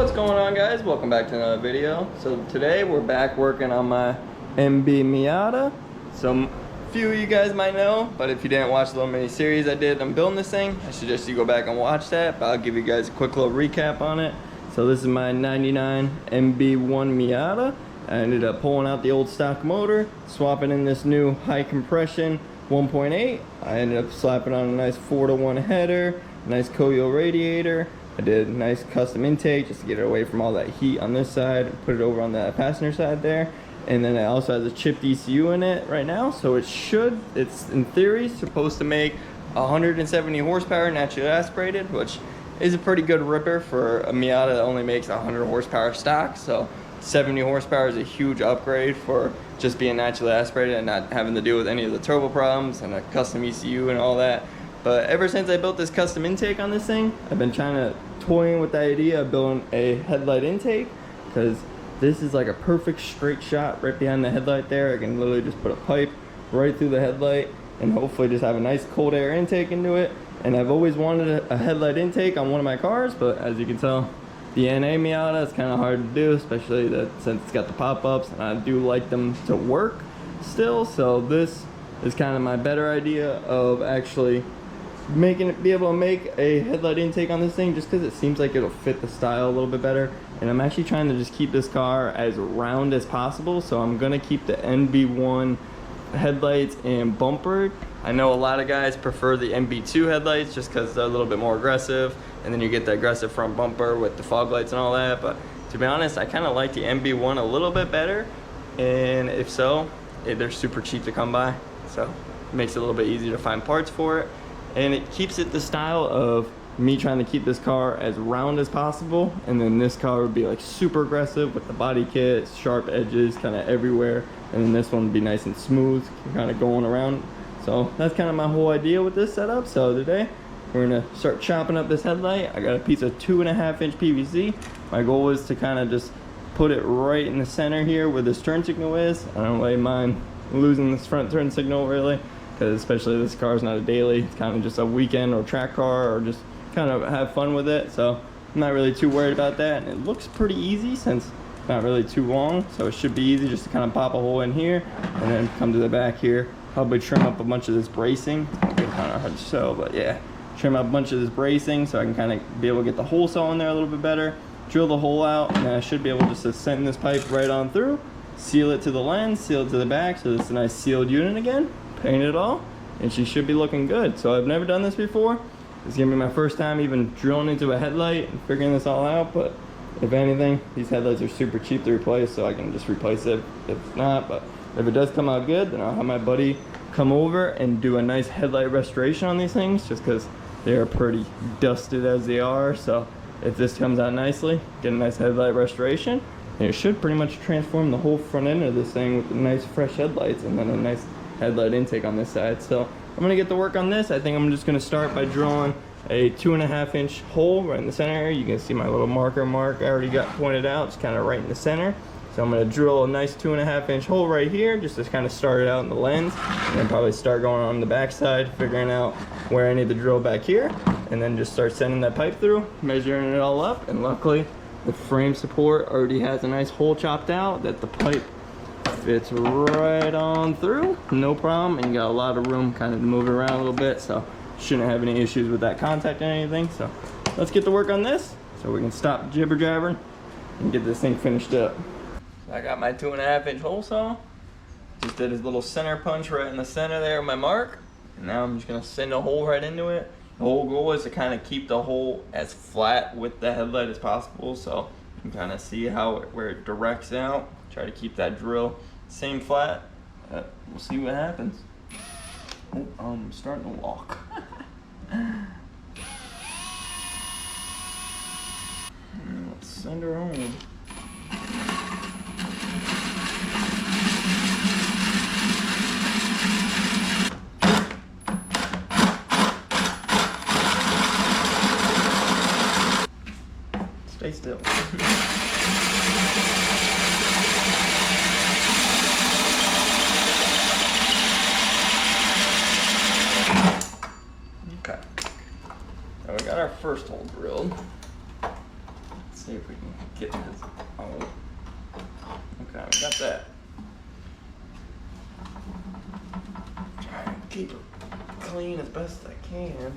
What's going on, guys? Welcome back to another video. So today we're back working on my NB Miata. Some few of you guys might know, but if you didn't watch the little mini series I did on building this thing, I suggest you go back and watch that, but I'll give you guys a quick little recap on it. So this is my 99 NB1 Miata. I ended up pulling out the old stock motor, swapping in this new high compression 1.8. I ended up slapping on a nice 4-to-1 header, nice Koyo radiator. I did a nice custom intake just to get it away from all that heat on this side, put it over on the passenger side there. And then it also has a chipped ECU in it right now, so it's in theory supposed to make 170 horsepower naturally aspirated, which is a pretty good ripper for a Miata that only makes 100 horsepower stock. So 70 horsepower is a huge upgrade for just being naturally aspirated and not having to deal with any of the turbo problems and a custom ECU and all that. But ever since I built this custom intake on this thing, I've been trying to toying with the idea of building a headlight intake, because this is like a perfect straight shot right behind the headlight there. I can literally just put a pipe right through the headlight and hopefully just have a nice cold air intake into it. And I've always wanted a headlight intake on one of my cars, but as you can tell, the NA Miata is kind of hard to do, especially since it's got the pop-ups, and I do like them to work still. So this is kind of my better idea of actually be able to make a headlight intake on this thing, just because it seems like it'll fit the style a little bit better. And I'm actually trying to just keep this car as round as possible, so I'm gonna keep the NB1 headlights and bumper. I know a lot of guys prefer the NB2 headlights just because they're a little bit more aggressive, and then you get the aggressive front bumper with the fog lights and all that. But to be honest, I kind of like the NB1 a little bit better, and if so, they're super cheap to come by, so it makes it a little bit easier to find parts for it. And it keeps it the style of me trying to keep this car as round as possible, and then this car would be like super aggressive with the body kit, sharp edges kind of everywhere, and then this one would be nice and smooth, kind of going around. So that's kind of my whole idea with this setup. So today we're gonna start chopping up this headlight. I got a piece of 2.5-inch PVC. My goal is to kind of just put it right in the center here where this turn signal is. I don't really mind losing this front turn signal really, because especially this car is not a daily, it's kind of just a weekend or track car, or just kind of have fun with it. So I'm not really too worried about that, and it looks pretty easy since it's not really too long, so it should be easy just to kind of pop a hole in here and then come to the back here, probably trim up a bunch of this bracing. It's kind of hard to show, but yeah, trim up a bunch of this bracing so I can kind of be able to get the hole saw in there a little bit better, drill the hole out, and then I should be able just to send this pipe right on through, seal it to the lens, seal it to the back, so it's a nice sealed unit again, paint it all, and she should be looking good. So I've never done this before. It's gonna be my first time even drilling into a headlight and figuring this all out, but if anything, these headlights are super cheap to replace, so I can just replace it if not. But if it does come out good, then I'll have my buddy come over and do a nice headlight restoration on these things, just because they are pretty dusted as they are. So if this comes out nicely, get a nice headlight restoration, and it should pretty much transform the whole front end of this thing with nice fresh headlights and then a nice headlight intake on this side. So I'm gonna get to work on this. I think I'm just gonna start by drilling a 2.5-inch hole right in the center here. You can see my little marker mark I already got pointed out, it's kind of right in the center. So I'm gonna drill a nice 2.5-inch hole right here just to kind of start it out in the lens, and then probably start going on the back side, figuring out where I need to drill back here, and then just start sending that pipe through, measuring it all up. And luckily the frame support already has a nice hole chopped out that the pipe fits right on through, no problem, and you got a lot of room kind of to move it around a little bit, so shouldn't have any issues with that contact or anything. So let's get to work on this so we can stop jibber jabbering and get this thing finished up. So I got my 2.5-inch hole saw, just did his little center punch right in the center there of my mark, and now I'm just gonna send a hole right into it. The whole goal is to kind of keep the hole as flat with the headlight as possible, so you can kind of see where it directs out. Try to keep that drill same flat. We'll see what happens. Oh, I'm starting to walk. Let's send her home. Stay still. Okay. Now we got our first hole drilled. Let's see if we can get this. Oh, okay, we got that. Try and keep it clean as best I can.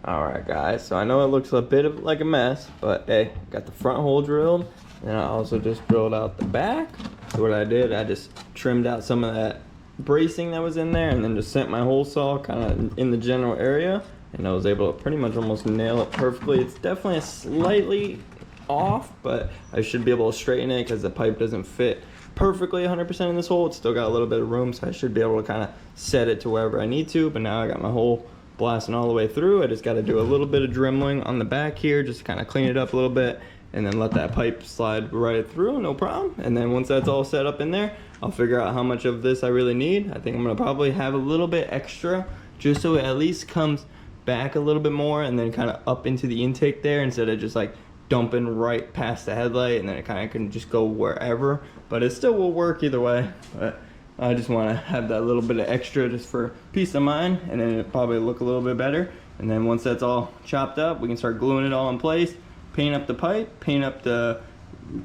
Alright guys, so I know it looks a bit of like a mess, but hey, got the front hole drilled, and I also just drilled out the back. So what I did, I just trimmed out some of that bracing that was in there, and then just sent my hole saw kind of in the general area, and I was able to pretty much almost nail it perfectly. It's definitely slightly off, but I should be able to straighten it because the pipe doesn't fit perfectly 100% in this hole. It's still got a little bit of room, so I should be able to kind of set it to wherever I need to. But now I got my hole blasting all the way through. I just got to do a little bit of dremeling on the back here, just to kind of clean it up a little bit, and then let that pipe slide right through, no problem. And then once that's all set up in there, I'll figure out how much of this I really need. I think I'm gonna probably have a little bit extra, just so it at least comes back a little bit more, and then kind of up into the intake there, instead of just like dumping right past the headlight, and then it kind of can just go wherever. But it still will work either way. But I just want to have that little bit of extra just for peace of mind, and then it'll probably look a little bit better. And then once that's all chopped up, we can start gluing it all in place, paint up the pipe, paint up the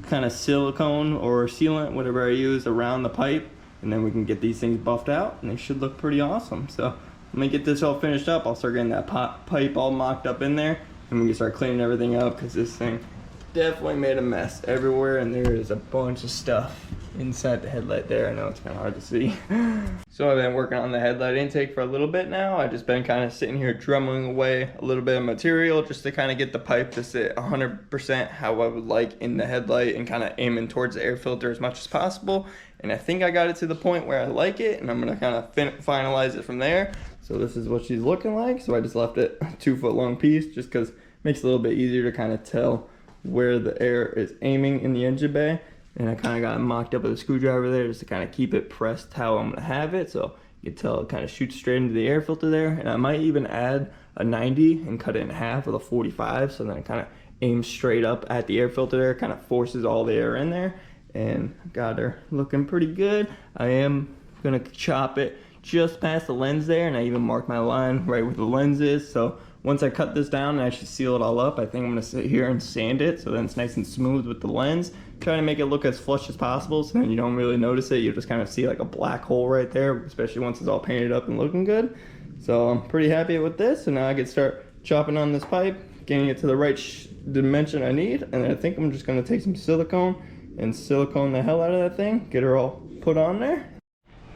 kind of silicone or sealant, whatever I use around the pipe, and then we can get these things buffed out, and they should look pretty awesome. So let me get this all finished up. I'll start getting that pipe all mocked up in there, and we can start cleaning everything up, because this thing definitely made a mess everywhere, and there is a bunch of stuff inside the headlight there. I know it's kind of hard to see. So I've been working on the headlight intake for a little bit now. I've just been kind of sitting here drumming away a little bit of material just to kind of get the pipe to sit 100% how I would like in the headlight, and kind of aiming towards the air filter as much as possible. And I think I got it to the point where I like it, and I'm gonna kind of finalize it from there. So this is what she's looking like. So I just left it a 2-foot long piece, just because it makes it a little bit easier to kind of tell where the air is aiming in the engine bay. And I kind of got it mocked up with a screwdriver there, just to kind of keep it pressed how I'm gonna have it, so you can tell it kind of shoots straight into the air filter there. And I might even add a 90 and cut it in half with a 45, so then it kind of aims straight up at the air filter there, kind of forces all the air in there. And got her looking pretty good. I am gonna chop it just past the lens there, and I even marked my line right where the lens is. So once I cut this down and actually seal it all up, I think I'm gonna sit here and sand it so then it's nice and smooth with the lens. Trying to make it look as flush as possible, so then you don't really notice it. You just kind of see like a black hole right there, especially once it's all painted up and looking good. So I'm pretty happy with this, and now I can start chopping on this pipe, getting it to the right dimension I need. And I think I'm just gonna take some silicone and silicone the hell out of that thing, get her all put on there.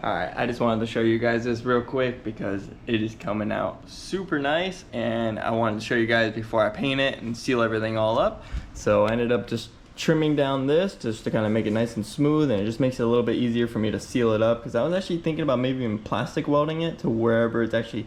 Alright, I just wanted to show you guys this real quick because it is coming out super nice, and I wanted to show you guys before I paint it and seal everything all up. So I ended up just trimming down this just to kind of make it nice and smooth, and it just makes it a little bit easier for me to seal it up, because I was actually thinking about maybe even plastic welding it to wherever it's actually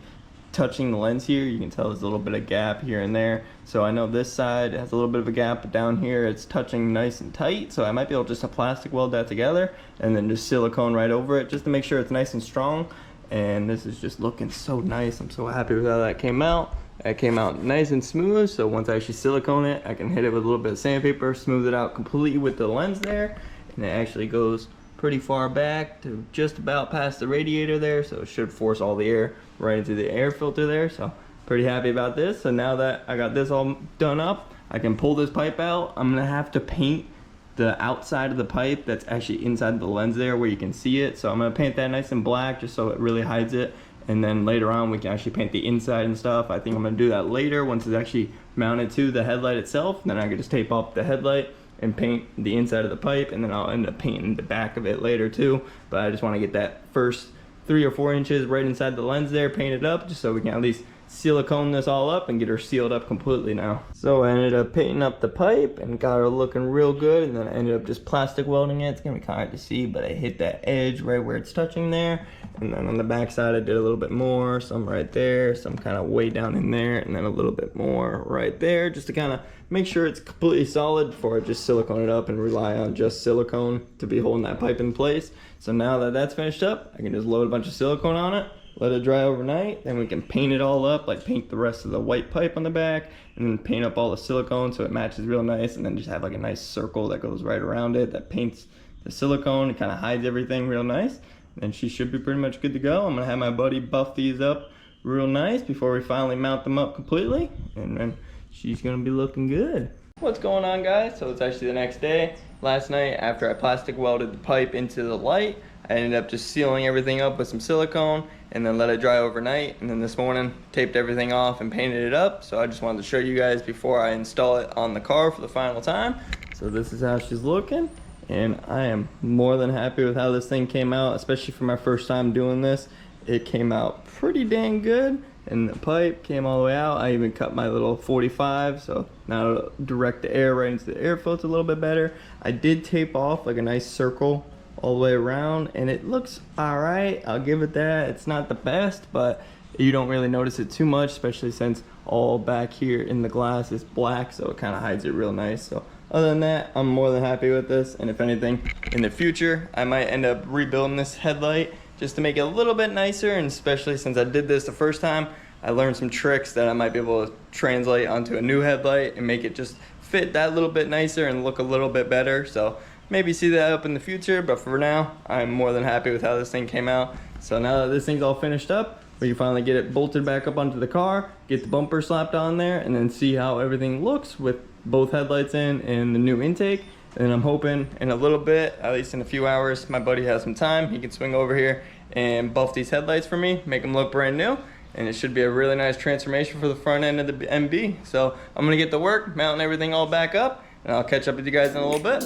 touching the lens here. You can tell there's a little bit of gap here and there. So I know this side has a little bit of a gap, but down here it's touching nice and tight. So I might be able to just plastic weld that together and then just silicone right over it, just to make sure it's nice and strong. And this is just looking so nice. I'm so happy with how that came out. It came out nice and smooth, so once I actually silicone it, I can hit it with a little bit of sandpaper, smooth it out completely with the lens there, and it actually goes pretty far back to just about past the radiator there, so it should force all the air right into the air filter there. So pretty happy about this. So now that I got this all done up, I can pull this pipe out. I'm gonna have to paint the outside of the pipe that's actually inside the lens there where you can see it. So I'm gonna paint that nice and black just so it really hides it. And then later on we can actually paint the inside and stuff. I think I'm gonna do that later once it's actually mounted to the headlight itself. Then I can just tape up the headlight and paint the inside of the pipe, and then I'll end up painting the back of it later too. But I just wanna get that first 3 or 4 inches right inside the lens there painted up, just so we can at least silicone this all up and get her sealed up completely now. So I ended up painting up the pipe and got her looking real good, and then I ended up just plastic welding it. It's gonna be kind of hard to see, but I hit that edge right where it's touching there. And then on the back side I did a little bit more, some right there, some kind of way down in there, and then a little bit more right there, just to kind of make sure it's completely solid before I just silicone it up and rely on just silicone to be holding that pipe in place. So now that that's finished up, I can just load a bunch of silicone on it, let it dry overnight, then we can paint it all up, like paint the rest of the white pipe on the back, and then paint up all the silicone so it matches real nice, and then just have like a nice circle that goes right around it that paints the silicone and kind of hides everything real nice. And she should be pretty much good to go. I'm gonna have my buddy buff these up real nice before we finally mount them up completely, and then she's gonna be looking good. What's going on, guys? So it's actually the next day. Last night, after I plastic welded the pipe into the light, I ended up just sealing everything up with some silicone and then let it dry overnight. And then this morning, taped everything off and painted it up. So I just wanted to show you guys before I install it on the car for the final time. So this is how she's looking. And I am more than happy with how this thing came out, especially for my first time doing this. It came out pretty dang good. And the pipe came all the way out. I even cut my little 45, so now it'll direct the air right into the air filter a little bit better. I did tape off like a nice circle all the way around, and it looks all right. I'll give it that. It's not the best, but you don't really notice it too much, especially since all back here in the glass is black, so it kind of hides it real nice. So other than that, I'm more than happy with this. And if anything, in the future, I might end up rebuilding this headlight just to make it a little bit nicer. And especially since I did this the first time, I learned some tricks that I might be able to translate onto a new headlight and make it just fit that little bit nicer and look a little bit better. So maybe see that up in the future, but for now, I'm more than happy with how this thing came out. So now that this thing's all finished up, we can finally get it bolted back up onto the car, get the bumper slapped on there, and then see how everything looks with both headlights in and the new intake. And I'm hoping in a little bit, at least in a few hours, my buddy has some time. He can swing over here and buff these headlights for me, make them look brand new. And it should be a really nice transformation for the front end of the MB. So I'm gonna get to work, mounting everything all back up, and I'll catch up with you guys in a little bit.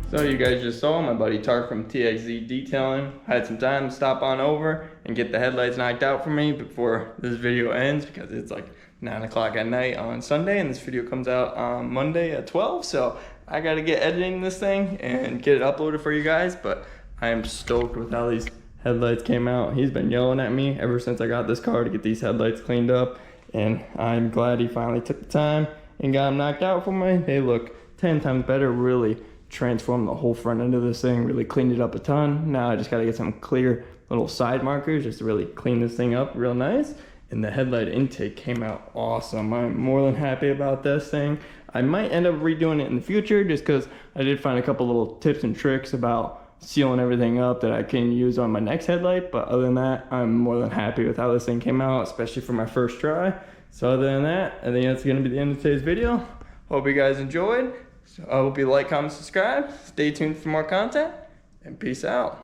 So you guys just saw my buddy Tarek from txz.detailing had some time to stop on over and get the headlights knocked out for me before this video ends, because it's like 9 o'clock at night on Sunday and this video comes out on Monday at 12. So I gotta get editing this thing and get it uploaded for you guys, but I am stoked with how these headlights came out. He's been yelling at me ever since I got this car to get these headlights cleaned up, and I'm glad he finally took the time and got them knocked out for me. They look 10 times better. Really transformed the whole front end of this thing, really cleaned it up a ton. Now I just got to get some clear little side markers just to really clean this thing up real nice. And the headlight intake came out awesome. I'm more than happy about this thing. I might end up redoing it in the future just because I did find a couple little tips and tricks about sealing everything up that I can use on my next headlight. But other than that, I'm more than happy with how this thing came out, especially for my first try. So other than that, I think that's going to be the end of today's video. Hope you guys enjoyed. So I hope you like, comment, subscribe. Stay tuned for more content, and peace out.